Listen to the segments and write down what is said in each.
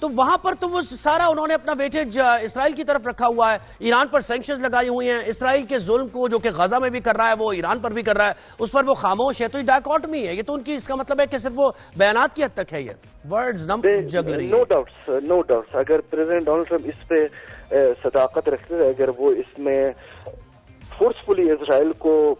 تو وہاں پر تو وہ سارا انہوں نے اپنا ویٹیج اسرائیل کی طرف رکھا ہوا ہے، ایران پر سینکشنز لگائی ہوئی ہیں، اسرائیل کے ظلم کو جو کہ غزہ میں بھی کر رہا ہے وہ ایران پر بھی کر رہا ہے، اس پر وہ خاموش ہے. تو یہ ڈائیکاٹمی ہے، یہ تو ان کی اس کا مطلب ہے کہ صرف وہ بیانات کی حد تک ہے. یہ ورڈز جگلری. نو ڈاؤٹس اگر پریزیڈنٹ ڈونلڈ ٹرمپ اس پہ صداقت رکھتے ہیں، اگر وہ اس میں فورسفلی اسرائیل کو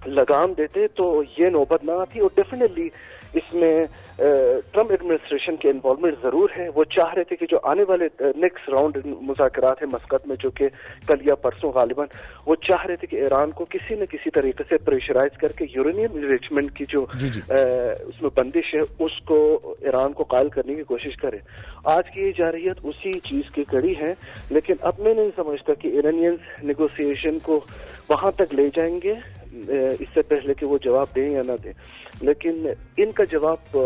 لگام دیتے تو یہ نوبت نہ آتی. اور ڈیفینیٹلی اس میں ٹرمپ ایڈمنسٹریشن کے انوالومنٹ ضرور ہے. وہ چاہ رہے تھے کہ جو آنے والے نیکسٹ راؤنڈ مذاکرات ہیں مسقط میں، جو کہ کل یا پرسوں غالباً، وہ چاہ رہے تھے کہ ایران کو کسی نہ کسی طریقے سے پریشرائز کر کے یورینیم انریچمنٹ کی جو اس میں بندش ہے اس کو ایران کو قائل کرنے کی کوشش کرے. آج کی یہ جارحیت اسی چیز کی کڑی ہے، لیکن اب میں نہیں سمجھتا کہ ایرانینز نیگوسیشن کو وہاں تک لے جائیں گے اس سے پہلے کہ وہ جواب دیں یا نہ دیں. لیکن ان کا جواب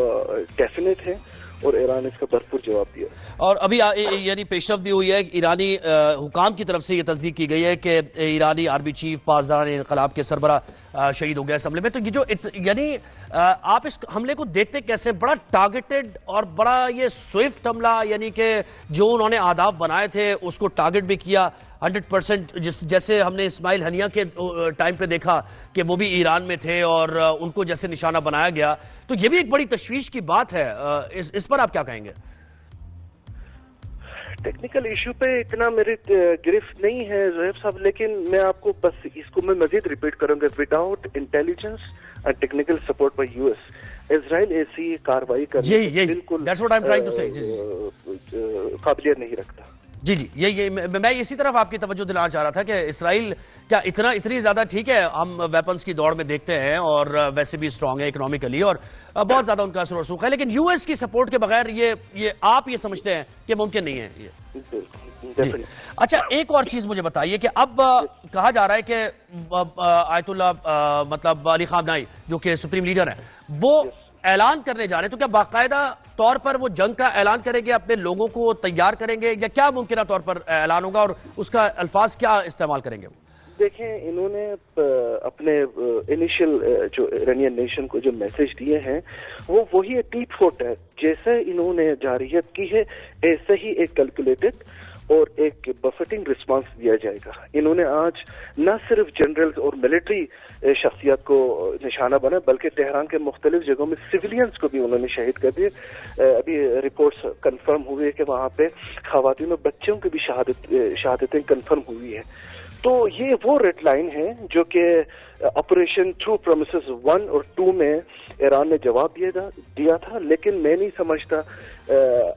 ڈیفینیٹ ہے اور ایران اس کا بھرپور جواب دیا. اور ابھی یعنی پیش رفت بھی ہوئی ہے، ایرانی حکام کی طرف سے یہ تصدیق کی گئی ہے کہ ایرانی آرمی چیف پاسداران انقلاب کے سربراہ شہید ہو گئے اس حملے میں. تو یہ جو یعنی آپ اس حملے کو دیکھتے کیسے؟ بڑا ٹارگیٹڈ اور بڑا یہ سوئفٹ حملہ، یعنی کہ جو انہوں نے اہداف بنائے تھے اس کو ٹارگٹ بھی کیا 100%، جیسے ہم نے اسماعیل ہنیہ کے ٹائم پہ دیکھا کہ وہ بھی ایران میں تھے اور ان کو جیسے نشانہ بنایا گیا. تو یہ بھی ایک بڑی تشویش کی بات ہے. اس پر آپ کیا کہیں گے؟ ٹیکنیکل ایشو پہ اتنا میری گرفت نہیں ہے زہیب صاحب، لیکن میں آپ کو بس اس کو میں مزید ریپیٹ کروں گا. Without intelligence and technical support by U S, Israel ایسی کاروائی کرنے بالکل قابلیت نہیں رکھتا. جی یہ میں اسی طرف آپ کی توجہ دلانا چاہ رہا تھا کہ اسرائیل کیا اتنی زیادہ ٹھیک ہے، ہم ویپنز کی دوڑ میں دیکھتے ہیں اور ویسے بھی اسٹرانگ ہے اکنامکلی اور بہت زیادہ ان کا اثر و رسوخ ہے، لیکن یو ایس کی سپورٹ کے بغیر یہ آپ یہ سمجھتے ہیں کہ ممکن نہیں ہے یہ؟ اچھا ایک اور چیز مجھے بتائیے کہ اب کہا جا رہا ہے کہ آیت اللہ مطلب علی خامنائی جو کہ سپریم لیڈر ہیں وہ اعلان کرنے جا رہے ہیں، تو کیا باقاعدہ طور پر وہ جنگ کا اعلان کریں گے، اپنے لوگوں کو تیار کریں گے، یا کیا ممکنہ طور پر اعلان ہوگا اور اس کا الفاظ کیا استعمال کریں گے؟ دیکھیں انہوں نے اپنے انیشل جو ایرانین نیشن کو جو میسج دیے ہیں وہ وہی ٹیٹ فوٹ ہے. جیسے انہوں نے جارحیت کی ہے ایسے ہی ایک کیلکولیٹڈ اور ایک بفٹنگ رسپانس دیا جائے گا. انہوں نے آج نہ صرف جنرل اور ملٹری شخصیات کو نشانہ بنا بلکہ تہران کے مختلف جگہوں میں سویلینز کو بھی انہوں نے شہید کر دیے. ابھی رپورٹس کنفرم ہوئی ہے کہ وہاں پہ خواتین اور بچوں کی بھی شہادتیں کنفرم ہوئی ہیں. تو یہ وہ ریڈ لائن ہے جو کہ آپریشن ٹرو پرومسز 1 اور 2 میں ایران نے جواب دیا تھا، لیکن میں نہیں سمجھتا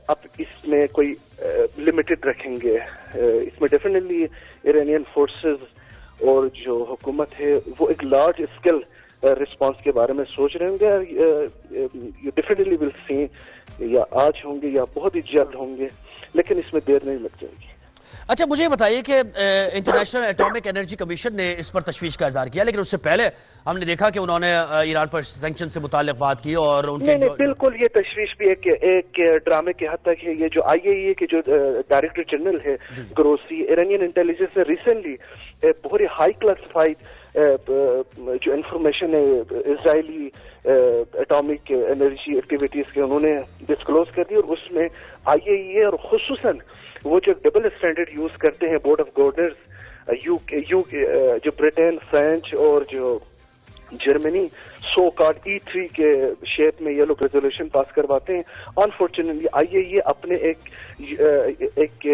اب اس میں کوئی لمیٹڈ رکھیں گے. اس میں ڈیفینیٹلی ایرانین فورسز اور جو حکومت ہے وہ ایک لارج اسکیل رسپانس کے بارے میں سوچ رہے ہوں گے. یو ڈیفینیٹلی ول سی یا آج ہوں گے یا بہت ہی جلد ہوں گے، لیکن اس میں دیر نہیں لگ جائے گی. اچھا مجھے بتائیے کہ انٹرنیشنل ایٹامک انرجی کمیشن نے اس پر تشویش کا اظہار کیا، لیکن اس سے پہلے ہم نے دیکھا کہ انہوں نے ایران پر سینکشن سے متعلق بات کی اور ان کے بالکل یہ تشویش بھی ایک ڈرامے کے حد تک ہے. یہ جو آئی اے کے جو ڈائریکٹر جنرل ہے گروسی، ایرانین انٹیلیجنس نے ریسنٹلی بہت ہائی کلاسیفائڈ جو انفارمیشن ہے اسرائیلی ایٹامک انرجی ایکٹیویٹیز کے انہوں نے ڈسکلوز کر دی، اور اس میں آئی اے اور خصوصاً وہ جو ڈبل اسٹینڈرڈ یوز کرتے ہیں بورڈ آف گورنرز جو برٹن، فرانس اور جو جرمنی سو کارڈ E3 کے شیپ میں یہ لوگ ریزولوشن پاس کرواتے ہیں. انفارچونیٹلی آئی اے اپنے ایک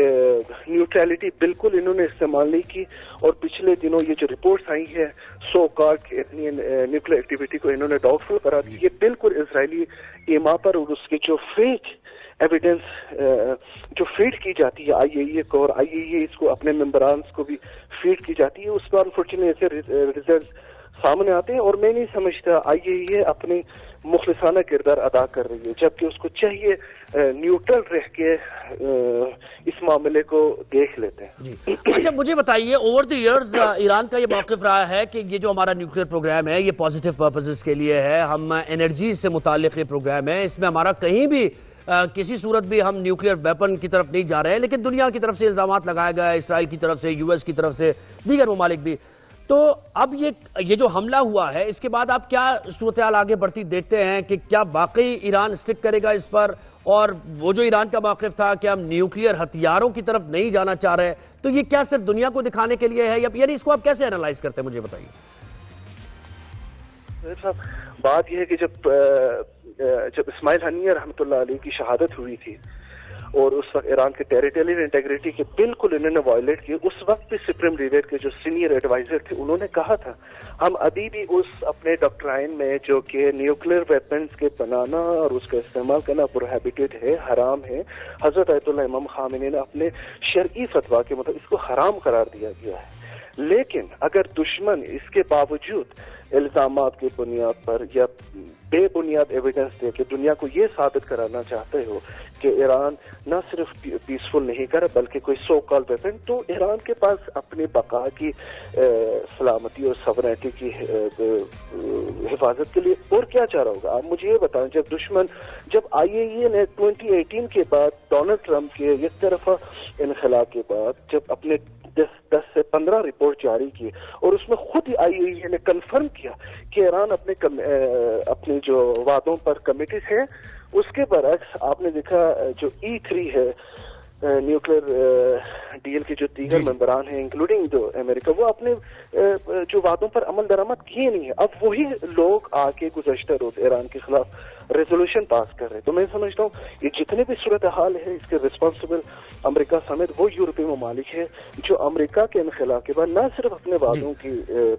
نیوٹرلٹی بالکل انہوں نے استعمال نہیں کی، اور پچھلے دنوں یہ جو رپورٹس آئی ہیں سو کارڈ نیوکلیر ایکٹیویٹی کو انہوں نے ڈاؤٹ فل کرا دی. یہ بالکل اسرائیلی ایما پر اور اس کے جو فیک ایویڈنس جو فیڈ کی جاتی ہے آئی اے کو، اور آئی اے اس کو اپنے ممبرانس کو بھی فیڈ کی جاتی ہے، اس پر انفارچونیٹلی ایسے ریزلٹس سامنے آتے ہیں. اور میں نہیں سمجھتا آئی اے اپنے مخلصانہ کردار ادا کر رہی ہے، جبکہ اس کو چاہیے نیوٹرل رہ کے اس معاملے کو دیکھ لیتے ہیں. اچھا مجھے بتائیے اوور دی ایئرز ایران کا یہ موقف رہا ہے کہ یہ جو ہمارا نیوکلیئر پروگرام ہے یہ پازیٹیو پرپزز کے لیے ہے، ہم انرجی سے متعلق یہ پروگرام ہے، اس میں ہمارا کہیں بھی کسی صورت بھی ہم نیوکلیئر ویپن کی طرف نہیں جا رہے ہیں، لیکن دنیا کی طرف سے الزامات لگائے گئے، اسرائیل کی طرف سے، یو ایس کی طرف سے، دیگر ممالک بھی. تو اب یہ جو حملہ ہوا ہے اس کے بعد آپ کیا صورتحال آگے بڑھتی دیکھتے ہیں کہ کیا واقعی ایران اسٹک کرے گا اس پر، اور وہ جو ایران کا موقف تھا کہ ہم نیوکلیئر ہتھیاروں کی طرف نہیں جانا چاہ رہے، تو یہ کیا صرف دنیا کو دکھانے کے لیے ہے، یعنی اس کو آپ کیسے انالائز کرتے ہیں، مجھے بتائیے؟ صاحب بات یہ ہے کہ جب اسماعیل ہنیہ رحمۃ اللہ علیہ کی شہادت ہوئی تھی اور اس وقت ایران کے ٹیریٹریل انٹیگریٹی کے بالکل انہوں نے وائلیٹ کی، اس وقت بھی سپریم لیڈر کے جو سینئر ایڈوائزر تھے انہوں نے کہا تھا ہم ابھی بھی اس اپنے ڈاکٹرائن میں جو کہ نیوکلیئر ویپنز کے بنانا اور اس کا استعمال کرنا پروہیبٹڈ ہے، حرام ہے، حضرت آیت اللہ امام خامنی نے اپنے شرعی فتویٰ کے مطابق اس کو حرام قرار دیا گیا ہے. لیکن اگر دشمن اس کے باوجود الزامات کی بنیاد پر یا بے بنیاد ایویڈنس دے کے دنیا کو یہ ثابت کرانا چاہتے ہو کہ ایران نہ صرف پیسفل نہیں کر بلکہ کوئی سو کال ویپن، تو ایران کے پاس اپنی بقا کی سلامتی اور سورینٹی کی حفاظت کے لیے اور کیا چاہ رہا ہوگا؟ آپ مجھے یہ بتائیں، جب آئی اے ای اے نے 2018 کے بعد ڈونلڈ ٹرمپ کے یک طرفہ انخلا کے بعد جب اپنے 10 سے 15 رپورٹ جاری کی اور اس میں خود ہی آئی اے ای اے نے کنفرم کیا کہ ایران اپنے جو وعدوں پر کمیٹڈ ہے، اس کے برعکس آپ نے دیکھا جو E3 ہے نیوکلیئر ڈیل کے جو دیگر ممبران ہیں انکلوڈنگ جو امریکہ، وہ اپنے جو وعدوں پر عمل درآمد کیے نہیں ہے. اب وہی لوگ آ کے گزشتہ روز ایران کے خلاف ریزولوشن پاس کر رہے. تو میں سمجھتا ہوں یہ جتنے بھی صورتحال ہے اس کے ریسپانسبل امریکہ سمیت وہ یورپی ممالک ہے جو امریکہ کے انخلا کے بعد نہ صرف اپنے وعدوں کی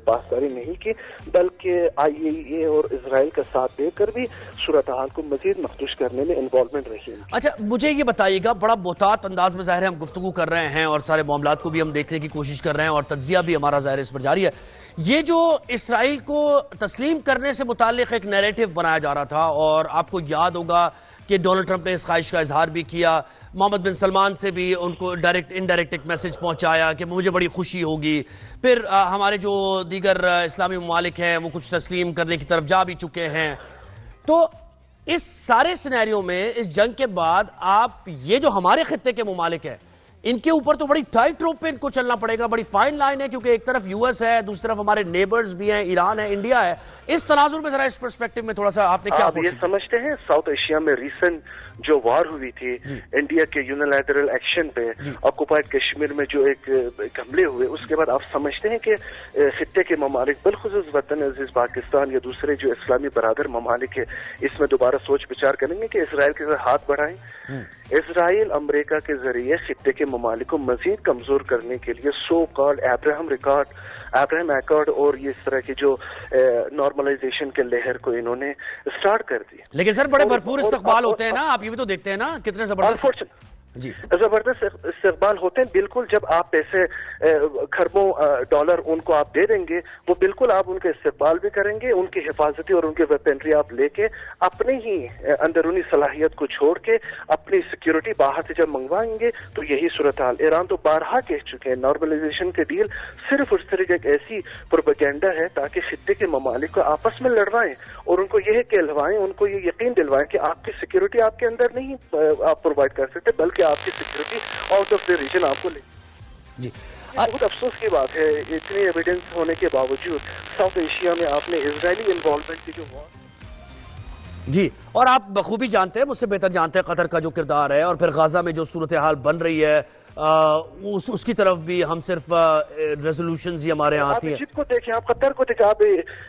پاسداری نہیں کی بلکہ آئی اے ای اے اور اسرائیل کا ساتھ دے کر بھی صورتحال کو مزید مخدوش کرنے میں انوالومنٹ رہی ہے. اچھا مجھے یہ بتائیے گا، بڑا محتاط انداز میں ظاہر ہے ہم گفتگو کر رہے ہیں اور سارے معاملات کو بھی ہم دیکھنے کی کوشش کر رہے ہیں اور تجزیہ بھی ہمارا ظاہر اس پر جاری ہے. یہ جو اسرائیل کو تسلیم کرنے سے متعلق ایک نیریٹو بنایا جا رہا تھا، اور آپ کو یاد ہوگا کہ ڈونلڈ ٹرمپ نے اس خواہش کا اظہار بھی کیا، محمد بن سلمان سے بھی ان کو انڈائریکٹ ایک میسج پہنچایا کہ مجھے بڑی خوشی ہوگی. پھر ہمارے جو دیگر اسلامی ممالک ہیں وہ کچھ تسلیم کرنے کی طرف جا بھی چکے ہیں. تو اس سارے سینیریو میں اس جنگ کے بعد آپ یہ جو ہمارے خطے کے ممالک ہیں ان کے اوپر تو بڑی ٹائٹ روپ پہ ان کو چلنا پڑے گا، بڑی فائن لائن ہے، کیونکہ ایک طرف یو ایس ہے، دوسری طرف ہمارے نیبرز بھی ہیں، ایران ہے، انڈیا ہے. اس تناظر میں ذرا اس پرسپیکٹو میں تھوڑا سا آپ نے کیا یہ سمجھتے ہیں ساؤتھ ایشیا میں ریسنٹ جو وار ہوئی تھی انڈیا کے یونیلیٹرل ایکشن پہ آکوپائڈ کشمیر میں جو ایک حملے ہوئے، اس کے بعد آپ سمجھتے ہیں کہ خطے کے ممالک بالخصوص وطن عزیز پاکستان یا دوسرے جو اسلامی برادر ممالک ہے اس میں دوبارہ سوچ بچار کریں گے کہ اسرائیل کے ساتھ ہاتھ بڑھائیں؟ اسرائیل امریکہ کے ذریعے خطے کے ممالک کو مزید کمزور کرنے کے لیے سو کالڈ ابراہم ایکارڈ اور یہ اس طرح کی جو نارملائزیشن کے لہر کو انہوں نے سٹارٹ کر دی. لیکن سر بڑے بھرپور استقبال ہوتے ہیں نا، آپ یہ بھی تو دیکھتے ہیں نا کتنے زبردست زبردست استقبال ہوتے ہیں. بالکل جب آپ پیسے کھربوں ڈالر ان کو آپ دے دیں گے وہ بالکل آپ ان کا استقبال بھی کریں گے، ان کی حفاظتی اور ان کی ویپنری آپ لے کے اپنی ہی اندرونی صلاحیت کو چھوڑ کے اپنی سیکیورٹی باہر سے جب منگوائیں گے تو یہی صورتحال. ایران تو بارہا کہہ چکے ہیں نارملائزیشن کے ڈیل صرف اس طرح ایک ایسی پروپیگنڈا ہے تاکہ خطے کے ممالک کو آپس میں لڑوائیں اور ان کو یہ کہلوائیں، ان کو یہ یقین دلوائیں کہ آپ کی سیکیورٹی آپ کے اندر نہیں آپ پرووائڈ کر سکتے بلکہ آپ کی security out of the region آپ کو لے. جی بہت افسوس کی بات ہے اتنی ایویڈنس ہونے کے باوجود ساؤتھ ایشیا میں آپ نے اسرائیلی انوالومنٹ کی جو جی، اور آپ بخوبی جانتے ہیں، مجھ سے بہتر جانتے ہیں قطر کا جو کردار ہے، اور پھر غزہ میں جو صورتحال بن رہی ہے اس کی طرف بھی ہم صرف ریزولوشنز ہی ہمارے یہاں آتی ہیں. آپ ایجپٹ کو دیکھیں، آپ قطر کو دیکھیں، آپ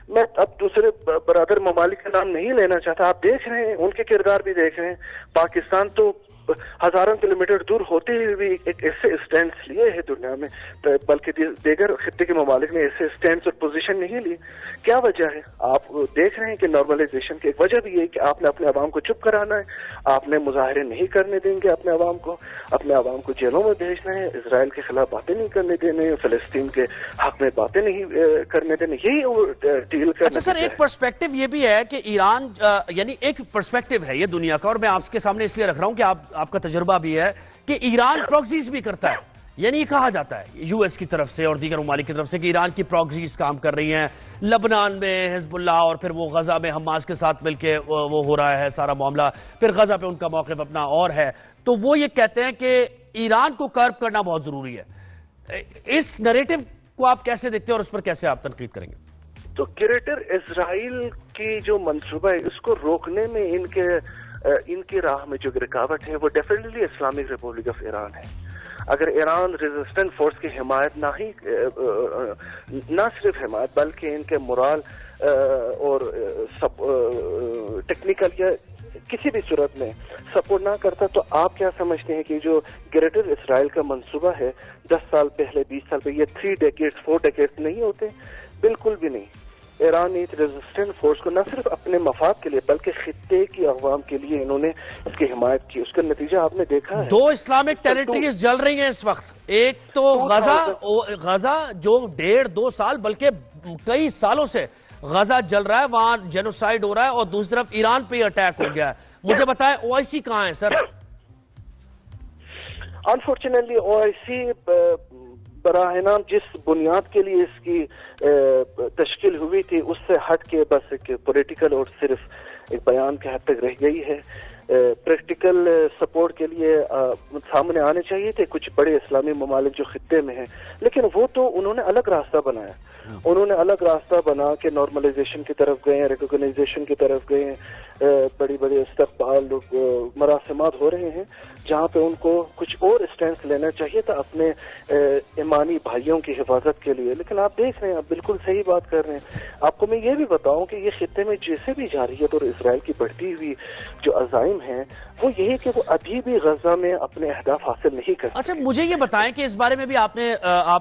میں اب دوسرے برادر ممالک کا نام نہیں لینا چاہتا، آپ دیکھ رہے ہیں ان کے کردار بھی دیکھ رہے ہیں. پاکستان تو ہزاروں کلومیٹر دور ہوتے ہوئے بھی ایک ایسے اسٹینڈس لیے ہیں دنیا میں بلکہ دیگر خطے کے ممالک نے ایسے اسٹینڈس اور پوزیشن نہیں لی. کیا وجہ ہے؟ آپ دیکھ رہے ہیں کہ نارملائزیشن کی ایک وجہ بھی ہے کہ آپ نے اپنے عوام کو چپ کرانا ہے، آپ نے مظاہرے نہیں کرنے دیں گے اپنے عوام کو جیلوں میں بھیجنا ہے، اسرائیل کے خلاف باتیں نہیں کرنے دینے، فلسطین کے حق میں باتیں نہیں کرنے دینے، یہی ڈیل کرنا. اچھا سر، ایک پرسپیکٹو یہ بھی ہے کہ ایران یعنی ایک پرسپیکٹو ہے یہ دنیا کا، اور میں آپ کے سامنے اس لیے رکھ رہا ہوں کہ آپ کا تجربہ بھی ہے کہ ایران پروکسیز بھی کرتا ہے. یعنی یہ کہا جاتا ہے یو ایس کی طرف سے اور دیگر ممالک کی طرف سے کہ ایران کی پروکسیز کام کر رہی ہیں لبنان میں حزب اللہ، اور پھر وہ غزہ میں حماس کے ساتھ مل کے وہ ہو رہا ہے سارا معاملہ، پھر غزہ پہ ان کا موقف اپنا اور ہے. تو وہ یہ کہتے ہیں کہ ایران کو کرب کرنا بہت ضروری ہے. اس نریٹو کو آپ کیسے دیکھتے ہیں اور اس پر کیسے آپ تنقید کریں گے؟ تو گریٹر اسرائیل کی جو منصوبہ ہے اس کو روکنے میں ان کے ان کی راہ میں جو رکاوٹ ہے وہ definitely Islamic republic of Iran ہے. اگر ایران ریزسٹنٹ فورس کی حمایت نہ صرف حمایت بلکہ ان کے مورال اور ٹیکنیکل یا کسی بھی صورت میں سپورٹ نہ کرتا تو آپ کیا سمجھتے ہیں کہ جو گریٹر اسرائیل کا منصوبہ ہے 10 سال پہلے 20 سال پہلے یہ 3 ڈیکیڈز 4 ڈیکیڈز نہیں ہوتے؟ بالکل بھی نہیں. ایران نے ریزسٹنٹ فورس کو نہ صرف اپنے مفاد کے لیے بلکہ خطے کی عوام کے لیے انہوں نے اس کی حمایت کی. اس کا نتیجہ آپ نے دیکھا ہے. 2 اسلامک ٹیریٹریز جل رہی ہیں اس وقت. ایک تو غزہ جو 1.5-2 سال بلکہ کئی سالوں سے غزہ جل رہا ہے, وہاں جینوسائیڈ ہو رہا ہے, اور دوسری طرف ایران پہ اٹیک ہو گیا ہے. مجھے بتائیں OIC کہاں ہے سر؟ انفارچونیٹلی OIC براہ نام جس بنیاد کے لیے اس کی تشکیل ہوئی تھی اس سے ہٹ کے بس ایک پولیٹیکل اور صرف ایک بیان کے حد تک رہ گئی ہے. پریکٹیکل سپورٹ کے لیے سامنے آنے چاہیے تھے کچھ بڑے اسلامی ممالک جو خطے میں ہیں, لیکن وہ تو انہوں نے الگ راستہ بنایا. انہوں نے الگ راستہ بنا کے نارملائزیشن کی طرف گئے, ریکگنائزیشن کی طرف گئے. بڑی بڑی استقبال مراسمات ہو رہے ہیں جہاں پہ ان کو کچھ اور اسٹینس لینا چاہیے تھا اپنے ایمانی بھائیوں کی حفاظت کے لیے. لیکن آپ دیکھ رہے ہیں, آپ بالکل صحیح بات کر رہے ہیں. آپ کو میں یہ بھی بتاؤں کہ یہ خطے میں جیسے بھی جارحیت اور اسرائیل کی بڑھتی ہوئی جو عزائم ہیں وہ یہی کہ وہ ابھی بھی غزہ میں اپنے اہداف حاصل نہیں کرتے. اچھا, مجھے یہ بتائیں کہ اس بارے میں بھی آپ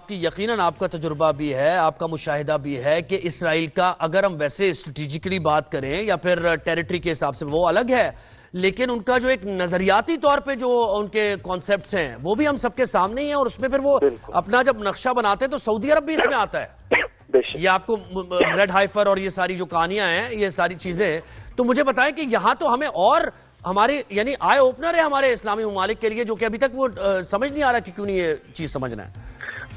کی یقیناً آپ کا تجربہ بھی ہے, آپ کا مشاہدہ بھی ہے کہ اسرائیل کا اگر ہم ویسے اسٹریٹجکلی بات کریں یا پھر ٹیریٹری کے حساب سے وہ الگ ہے, لیکن ان کا جو ایک نظریاتی طور پہ جو ان کے کانسیپٹس ہیں وہ بھی ہم سب کے سامنے ہی ہیں, اور اس میں پھر وہ اپنا جب نقشہ بناتے ہیں تو سعودی عرب بھی اس میں آتا ہے. یہ آپ کو ریڈ ہائفر اور یہ ساری جو کہانیاں ہیں, یہ ساری چیزیں, تو مجھے بتائیں کہ یہاں تو ہمیں اور ہماری یعنی آئی اوپنر ہے ہمارے اسلامی ممالک کے لیے, جو کہ ابھی تک وہ سمجھ نہیں آ رہا کہ کیوں نہیں یہ چیز سمجھنا ہے.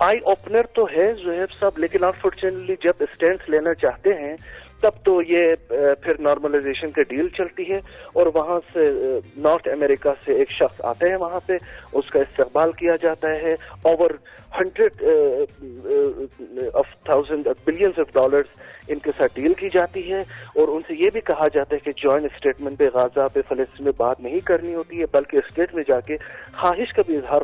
آئی اوپنر تو ہے زہیب صاحب, لیکن انفارچونیٹلی جب اسٹینڈ لینا چاہتے ہیں تب تو یہ پھر نارملائزیشن کا ڈیل چلتی ہے, اور وہاں سے نارتھ امریکہ سے ایک شخص آتے ہیں, وہاں پہ اس کا استقبال کیا جاتا ہے. Over 100,000 billions of dollars in کے ساتھ ڈیل کی جاتی ہے, اور ان سے یہ بھی کہا جاتا ہے کہ جوائنٹ اسٹیٹمنٹ پہ غزہ پہ فلسطین میں بات نہیں کرنی ہوتی ہے, بلکہ اسٹیٹ میں جا کے خواہش کا بھی اظہار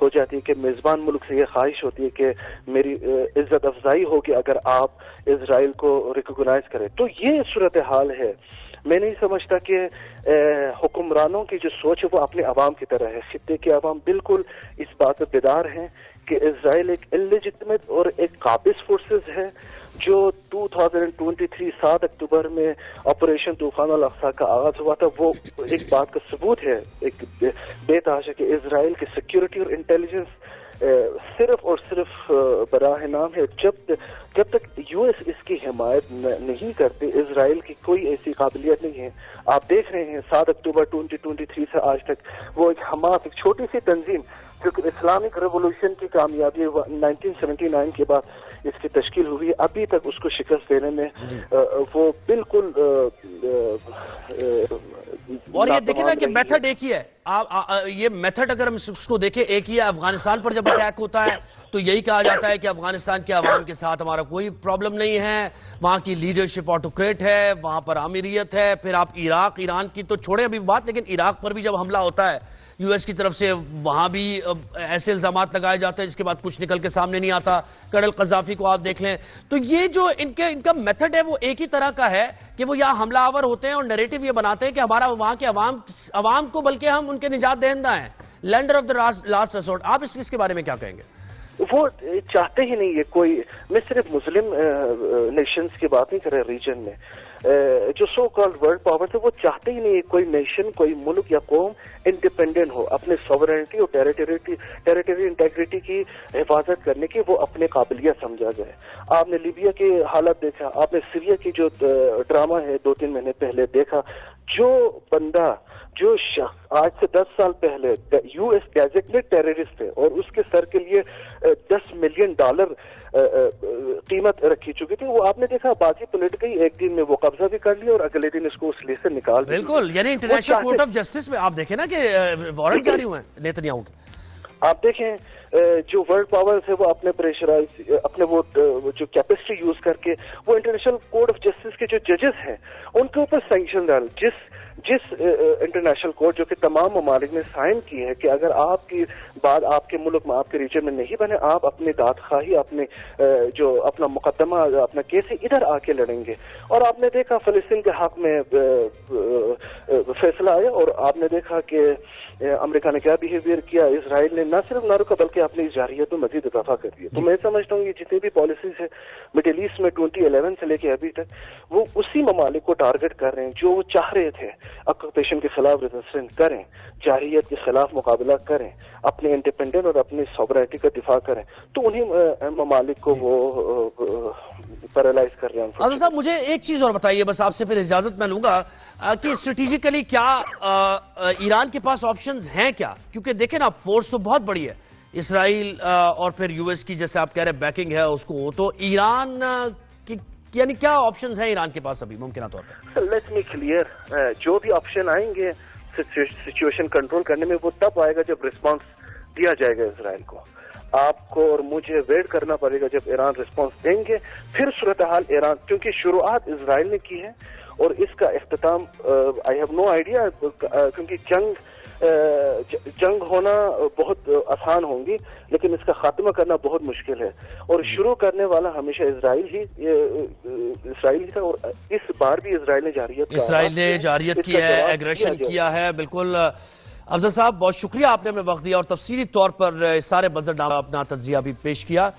ہو جاتی ہے کہ میزبان ملک سے یہ خواہش ہوتی ہے کہ میری عزت افزائی ہوگی اگر آپ اسرائیل کو ریکگنائز کریں. تو یہ صورتحال ہے. میں نہیں سمجھتا کہ حکمرانوں کی جو سوچ ہے وہ اپنے عوام کی طرح ہے. خطے کے عوام بالکل اس بات پہ بیدار ہیں کہ اسرائیل ایک انلیجٹمیٹ اور ایک قابض فورسز ہے جو 2023 7 اکتوبر میں آپریشن طوفان الاقصی کا آغاز ہوا تھا. وہ ایک بات کا ثبوت ہے, ایک بے تحاشا کہ اسرائیل کی سیکیورٹی اور انٹیلیجنس صرف اور صرف براہ نام ہے. جب تک US اس کی حمایت نہیں کرتے اسرائیل کی کوئی ایسی قابلیت نہیں ہے. آپ دیکھ رہے ہیں 7 اکتوبر 2023 سے آج تک وہ ایک حماس, ایک چھوٹی سی تنظیم جو کہ اسلامک ریولوشن کی کامیابی 1979 کے بعد اس کی تشکیل ہوئی, ابھی تک اس کو شکست دینے میں وہ بالکل اور یہ دیکھیں نا کہ میتھڈ ایک ہی ہے. یہ میتھڈ اگر ہم اس کو دیکھیں ایک ہی ہے. افغانستان پر جب اٹیک ہوتا ہے تو یہی کہا جاتا ہے کہ افغانستان کے عوام کے ساتھ ہمارا کوئی پرابلم نہیں ہے, وہاں کی لیڈرشپ آٹوکریٹ ہے, وہاں پر آمیریت ہے. پھر آپ ایران کی تو چھوڑیں ابھی بات, لیکن عراق پر بھی جب حملہ ہوتا ہے US کی طرف سے, وہاں بھی ایسے الزامات لگائے جاتے ہیں جس کے بعد کچھ نکل کے سامنے نہیں آتا. کرنل قذافی کو آپ دیکھ لیں. تو یہ جو ان کا میتھڈ ہے وہ ایک ہی طرح کا ہے کہ وہ یہاں حملہ آور ہوتے ہیں اور نیریٹو یہ بناتے ہیں کہ ہمارا وہاں کے عوام کو بلکہ ہم ان کے نجات دہندہ ہیں, lander of the last resort. آپ اس کے بارے میں کیا کہیں گے؟ وہ چاہتے ہی نہیں ہے کوئی. میں صرف مسلم نیشنز کی بات نہیں کر رہا, ریجن میں جو سو کالڈ ورلڈ پاور تھے وہ چاہتے ہی نہیں ہے کوئی نیشن, کوئی ملک یا قوم انڈیپینڈنٹ ہو, اپنے سوورنٹی اور ٹیریٹری انٹیگریٹی کی حفاظت کرنے کی وہ اپنے قابلیت سمجھا جائے. آپ نے لیبیا کی حالت دیکھا, آپ نے سیریا کی جو ڈرامہ ہے 2-3 مہینے پہلے دیکھا. جو بندہ جو شخص آج سے 10 سال پہلے US ڈیزگنیٹ ٹیررسٹ ہے اور اس کے سر کے لیے $10 ملین قیمت رکھی چکی تھی, وہ آپ نے دیکھا بازی پلٹ گئی, ایک دن میں وہ قبضہ بھی کر لیا اور اگلے دن اس کو اس لیسٹ سے نکال دیا. بالکل, یعنی انٹرنیشنل کورٹ آف جسٹس میں آپ دیکھیں نا کہ وارنٹ جاری ہوئے ہیں نیتنیاہو کے. آپ دیکھیں جو ورلڈ پاورز ہے وہ اپنے پریشرائز اپنے وہ جو کیپیسٹی یوز کر کے وہ انٹرنیشنل کورٹ آف جسٹس کے جو ججز ہیں ان کے اوپر سینکشن ڈال. جس جس انٹرنیشنل کورٹ جو کہ تمام ممالک نے سائن کی ہے کہ اگر آپ کی بات آپ کے ملک میں آپ کے ریجن میں نہیں بنے آپ اپنی داد خواہی اپنے جو اپنا مقدمہ اپنا کیس ادھر آ کے لڑیں گے. اور آپ نے دیکھا فلسطین کے حق میں فیصلہ آیا اور آپ نے دیکھا کہ امریکہ نے کیا بیہیویئر کیا. اسرائیل نے نہ صرف نہ رکا بلکہ اپنی جارحیت میں مزید اضافہ کر دیا. تو میں سمجھتا ہوں یہ جتنی بھی پالیسیز ہے مڈل ایسٹ میں 2011 سے لے کے ابھی تک وہ اسی ممالک کو ٹارگٹ کر رہے ہیں جو وہ چاہ رہے تھے آکوپیشن کے خلاف ریزسٹنس کریں, جارحیت کے خلاف مقابلہ کریں, اپنے انڈیپینڈنٹ اور اپنی سوورینٹی کا دفاع کریں. تو انہیں ممالک کو وہ پیرالائز کر رہے ہیں. عادل صاحب مجھے ایک چیز اور بتائیے بس آپ سے پھر اجازت میں لوں گا کہ اسٹریٹجیکلی کیا ایران کے پاس آپشنز ہیں کیا؟ کیونکہ دیکھیں نا فورس تو بہت بڑی ہے اسرائیل اور پھر یو ایس کی جیسے آپ کہہ رہے ہیں بیکنگ ہے اس کو, تو ایران کی یعنی کیا آپشنز ہیں ایران کے پاس ابھی ممکنہ طور پر؟ لیٹ می کلیئر, جو بھی آپشن آئیں گے سچویشن کنٹرول کرنے میں وہ تب آئے گا جب رسپانس دیا جائے گا اسرائیل کو. آپ کو اور مجھے ویٹ کرنا پڑے گا جب ایران رسپانس دیں گے, پھر صورتحال ایران, کیونکہ شروعات اسرائیل نے کی ہے اور اس کا اختتام آئی ہیو نو آئیڈیا, کیونکہ جنگ ہونا بہت آسان ہوں گی لیکن اس کا خاتمہ کرنا بہت مشکل ہے, اور شروع کرنے والا ہمیشہ اسرائیل ہی تھا. اور اس بار بھی اسرائیل نے جارحیت کی ہے, ایگریشن کیا ہے. بالکل افضل صاحب بہت شکریہ, آپ نے ہمیں وقت دیا اور تفصیلی طور پر سارے منظر نامہ اپنا تجزیہ بھی پیش کیا.